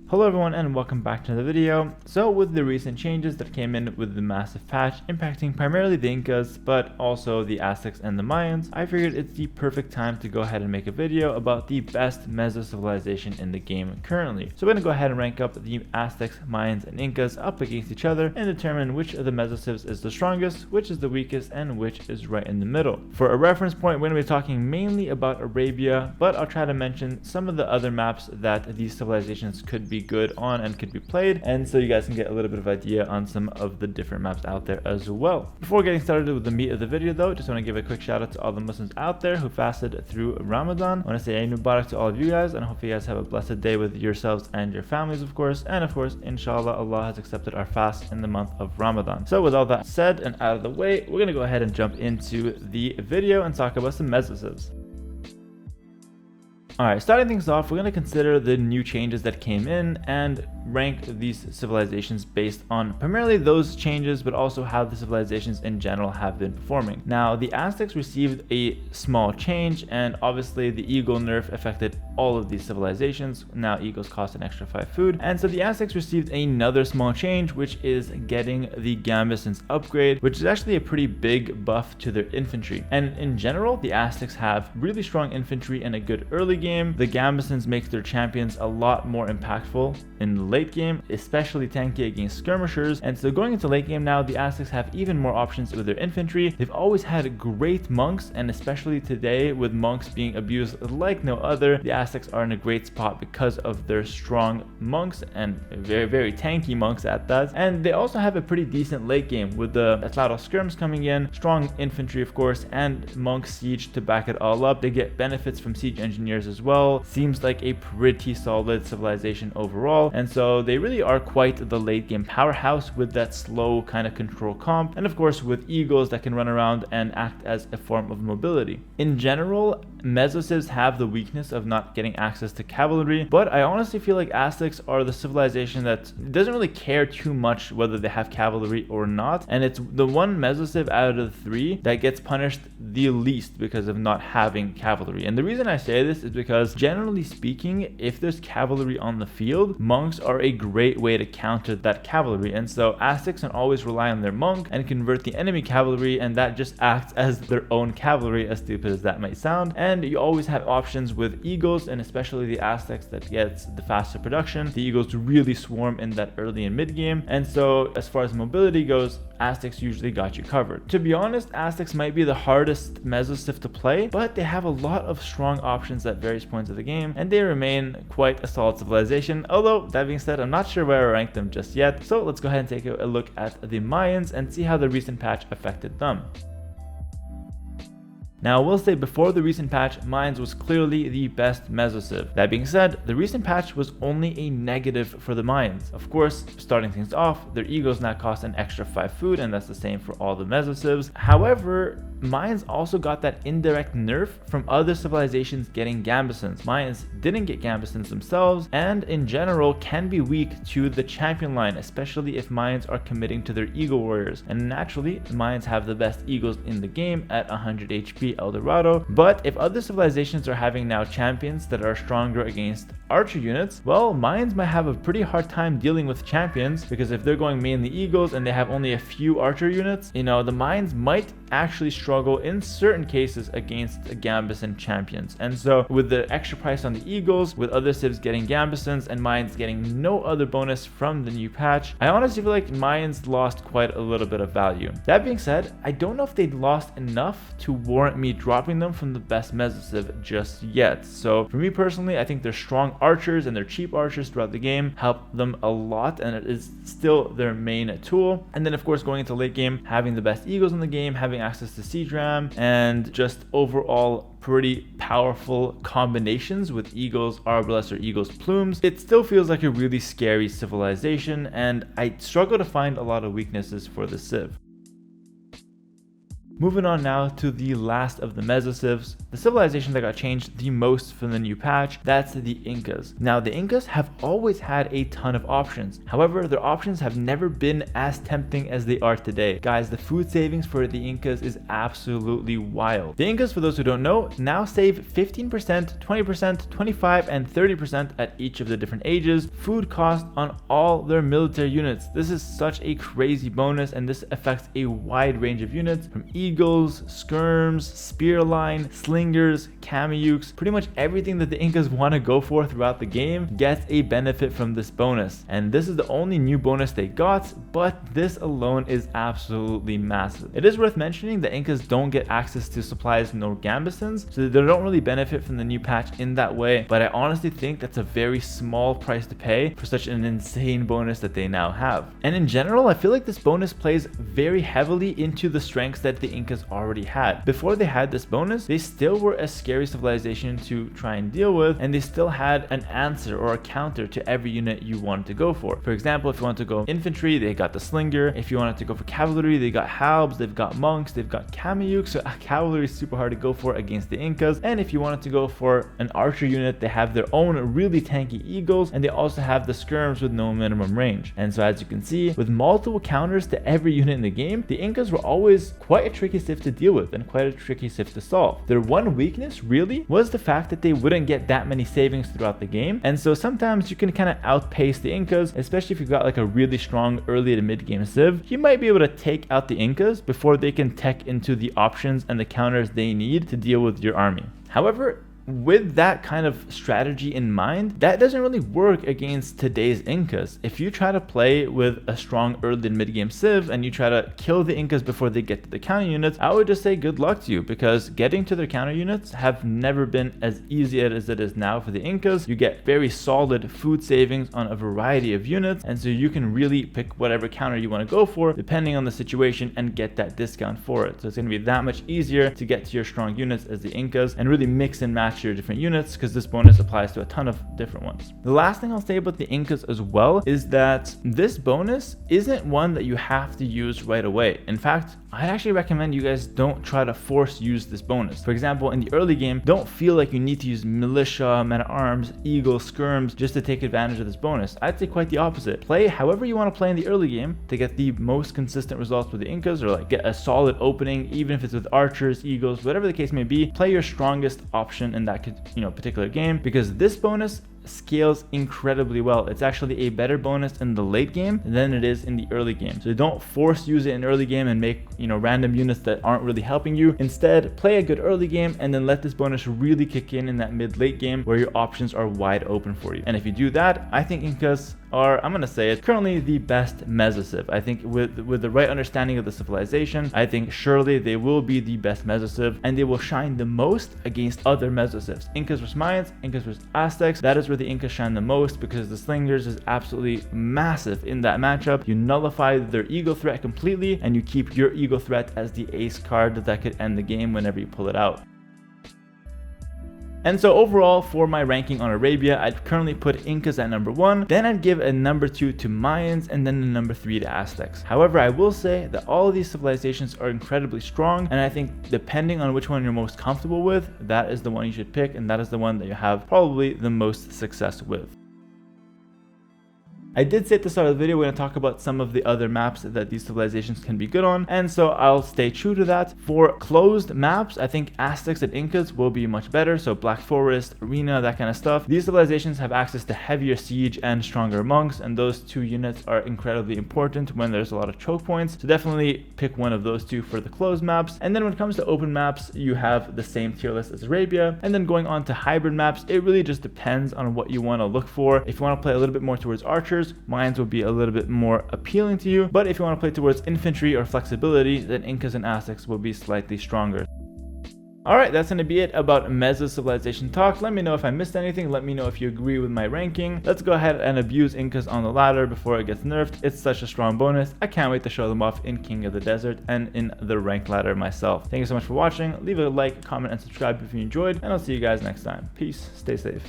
Hello everyone and welcome back to the video. So with the recent changes that came in with the massive patch impacting primarily the Incas but also the Aztecs and the Mayans, I figured it's the perfect time to go ahead and make a video about the best Meso civilization in the game currently. So we're going to go ahead and rank up the Aztecs, Mayans and Incas up against each other and determine which of the Meso civs is the strongest, which is the weakest, and which is right in the middle. For a reference point, we're going to be talking mainly about Arabia, but I'll try to mention some of the other maps that these civilizations could be good on and could be played, and so you guys can get a little bit of idea on some of the different maps out there as well. Before getting started with the meat of the video though, just want to give a quick shout out to all the Muslims out there who fasted through Ramadan. I want to say Eid Mubarak to all of you guys, and I hope you guys have a blessed day with yourselves and your families, of course, and of course inshallah Allah has accepted our fast in the month of Ramadan. So with all that said and out of the way, we're gonna go ahead and jump into the video and talk about some Meso civs. Alright, starting things off, we're going to consider the new changes that came in and rank these civilizations based on primarily those changes, but also how the civilizations in general have been performing. Now, the Aztecs received a small change, and obviously the eagle nerf affected all of these civilizations. Now, eagles cost an extra 5 food, and so the Aztecs received another small change, which is getting the Gambesons upgrade, which is actually a pretty big buff to their infantry. And in general, the Aztecs have really strong infantry and a good early game. The Gambesons make their champions a lot more impactful in the late game, especially tanky against skirmishers. And so going into late game now, the Aztecs have even more options with their infantry. They've always had great monks, and especially today with monks being abused like no other, the Aztecs are in a great spot because of their strong monks and very tanky monks at that. And they also have a pretty decent late game with the Atlatl skirms coming in, strong infantry of course, and monk siege to back it all up. They get benefits from siege engineers as well. Seems like a pretty solid civilization overall, and so they really are quite the late game powerhouse with that slow kind of control comp, and of course with eagles that can run around and act as a form of mobility. In general, Meso civs have the weakness of not getting access to cavalry, but I honestly feel like Aztecs are the civilization that doesn't really care too much whether they have cavalry or not, and it's the one Meso civ out of the 3 that gets punished the least because of not having cavalry. And the reason I say this is because generally speaking, if there's cavalry on the field, monks are a great way to counter that cavalry, and so Aztecs can always rely on their monk and convert the enemy cavalry, and that just acts as their own cavalry, as stupid as that might sound. And you always have options with eagles, and especially the Aztecs that gets the faster production. The eagles really swarm in that early and mid game, and so as far as mobility goes, Aztecs usually got you covered. To be honest, Aztecs might be the hardest Meso civ to play, but they have a lot of strong options at various points of the game, and they remain quite a solid civilization. Although that being said, I'm not sure where I rank them just yet, so let's go ahead and take a look at the Mayans and see how the recent patch affected them. Now, I will say before the recent patch, Mayans was clearly the best Meso civ. That being said, the recent patch was only a negative for the Mayans. Of course, starting things off, their eagles now cost an extra 5 food, and that's the same for all the Meso civs. However, Mayans also got that indirect nerf from other civilizations getting Gambesons. Mayans didn't get Gambesons themselves, and in general can be weak to the champion line, especially if Mayans are committing to their eagle warriors. And naturally, the Mayans have the best eagles in the game at 100 HP El Dorado, but if other civilizations are having now champions that are stronger against archer units, well, Mayans might have a pretty hard time dealing with champions, because if they're going mainly eagles and they have only a few archer units, you know, the Mayans might actually struggle in certain cases against Gambeson champions. And so with the extra price on the eagles, with other civs getting Gambesons and Mayans getting no other bonus from the new patch, I honestly feel like Mayans lost quite a little bit of value. That being said, I don't know if they'd lost enough to warrant me dropping them from the best Meso civ just yet. So for me personally, I think their strong archers and their cheap archers throughout the game help them a lot, and it is still their main tool. And then of course going into late game, having the best eagles in the game, having access to siege ram, and just overall pretty powerful combinations with eagles arbalest or eagles plumes, it still feels like a really scary civilization, and I struggle to find a lot of weaknesses for the civ. Moving on now to the last of the Mesocivs, the civilization that got changed the most from the new patch, that's the Incas. Now the Incas have always had a ton of options, however their options have never been as tempting as they are today. Guys, the food savings for the Incas is absolutely wild. The Incas, for those who don't know, now save 15%, 20%, 25% and 30% at each of the different ages food cost on all their military units. This is such a crazy bonus, and this affects a wide range of units from eagles, skirms, spearline, slingers, kameyuks. Pretty much everything that the Incas want to go for throughout the game gets a benefit from this bonus. And this is the only new bonus they got, but this alone is absolutely massive. It is worth mentioning that Incas don't get access to supplies nor gambesons, so they don't really benefit from the new patch in that way, but I honestly think that's a very small price to pay for such an insane bonus that they now have. And in general, I feel like this bonus plays very heavily into the strengths that the Incas already had. Before they had this bonus, they still were a scary civilization to try and deal with, and they still had an answer or a counter to every unit you wanted to go for. For example, if you want to go infantry, they got the slinger. If you wanted to go for cavalry, they got halbs, they've got monks, they've got kameyuks, so cavalry is super hard to go for against the Incas. And if you wanted to go for an archer unit, they have their own really tanky eagles, and they also have the skirms with no minimum range. And so as you can see, with multiple counters to every unit in the game, the Incas were always quite a tricky civ to deal with and quite a tricky civ to solve. Their one weakness really was the fact that they wouldn't get that many savings throughout the game, and so sometimes you can kind of outpace the Incas, especially if you've got like a really strong early to mid game civ. You might be able to take out the Incas before they can tech into the options and the counters they need to deal with your army. However, with that kind of strategy in mind, that doesn't really work against today's Incas. If you try to play with a strong early and mid game civ and you try to kill the Incas before they get to the counter units, I would just say good luck to you, because getting to their counter units have never been as easy as it is now for the Incas. You get very solid food savings on a variety of units, and so you can really pick whatever counter you want to go for depending on the situation and get that discount for it. So it's going to be that much easier to get to your strong units as the Incas and really mix and match your different units, because this bonus applies to a ton of different ones. The last thing I'll say about the Incas as well is that this bonus isn't one that you have to use right away. In fact, I'd actually recommend you guys don't try to force use this bonus. For example, in the early game, don't feel like you need to use militia, men-at-arms, eagles, skirms just to take advantage of this bonus. I'd say quite the opposite. Play however you want to play in the early game to get the most consistent results with the Incas, or like get a solid opening, even if it's with archers, eagles, whatever the case may be. Play your strongest option in that particular game, because this bonus scales incredibly well. It's actually a better bonus in the late game than it is in the early game. So don't force use it in early game and make random units that aren't really helping you. Instead, play a good early game and then let this bonus really kick in that mid-late game where your options are wide open for you. And if you do that, I think Incas are, I'm gonna say it, currently the best Mesociv. I think with the right understanding of the civilization, I think surely they will be the best Mesociv, and they will shine the most against other Mesocivs. Incas versus Mayans, Incas versus Aztecs, that is where the Incas shine the most, because the Slingers is absolutely massive in that matchup. You nullify their eagle threat completely, and you keep your eagle threat as the ace card that could end the game whenever you pull it out. And so overall, for my ranking on Arabia, I'd currently put Incas at number 1, then I'd give a number 2 to Mayans, and then a number 3 to Aztecs. However, I will say that all of these civilizations are incredibly strong, and I think depending on which one you're most comfortable with, that is the one you should pick, and that is the one that you have probably the most success with. I did say at the start of the video we're going to talk about some of the other maps that these civilizations can be good on, and so I'll stay true to that. For closed maps, I think Aztecs and Incas will be much better, so Black Forest, Arena, that kind of stuff. These civilizations have access to heavier siege and stronger monks, and those two units are incredibly important when there's a lot of choke points, so definitely pick one of those two for the closed maps. And then when it comes to open maps, you have the same tier list as Arabia, and then going on to hybrid maps, it really just depends on what you want to look for. If you want to play a little bit more towards archers, Mayans will be a little bit more appealing to you, but if you want to play towards infantry or flexibility, then Incas and Aztecs will be slightly stronger. Alright, that's going to be it about Meso Civilization talk. Let me know if I missed anything. Let me know if you agree with my ranking. Let's go ahead and abuse Incas on the ladder before it gets nerfed. It's such a strong bonus. I can't wait to show them off in King of the Desert and in the rank ladder myself. Thank you so much for watching. Leave a like, comment, and subscribe if you enjoyed, and I'll see you guys next time. Peace, stay safe.